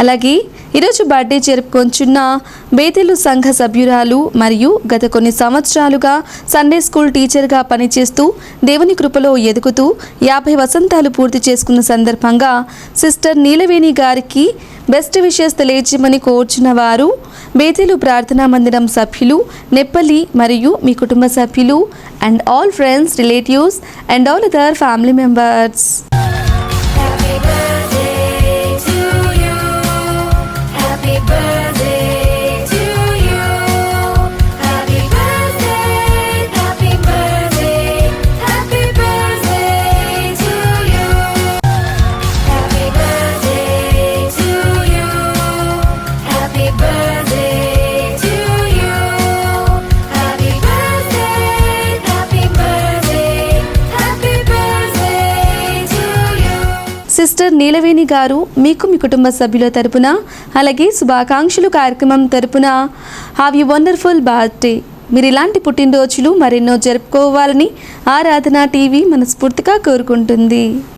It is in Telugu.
అలాగే ఈరోజు బర్త్డే జరుపుకొంచున్న బేతేలు సంఘ సభ్యురాలు మరియు గత కొన్ని సంవత్సరాలుగా సండే స్కూల్ టీచర్గా పనిచేస్తూ దేవుని కృపలో ఎదుగుతూ 50 వసంతాలు పూర్తి చేసుకున్న సందర్భంగా సిస్టర్ నీలవేణి గారికి బెస్ట్ విషెస్ తెలియజేయమని కోరుచున్న వారు బేతేలు ప్రార్థనా మందిరం సభ్యులు, నెప్పలి మరియు మీ కుటుంబ సభ్యులు and all friends, relatives and all other family members. Sister Neelaveni గారు మీకు మీ కుటుంబ సభ్యుల తరపున అలాగే శుభాకాంక్షలు కార్యక్రమం తరపున హ్యావ్ యు వండర్ఫుల్ బర్త్డే. మీరు ఇలాంటి పుట్టినరోజులు మరెన్నో జరుపుకోవాలని ఆరాధన టీవీ మనస్ఫూర్తిగా కోరుకుంటుంది.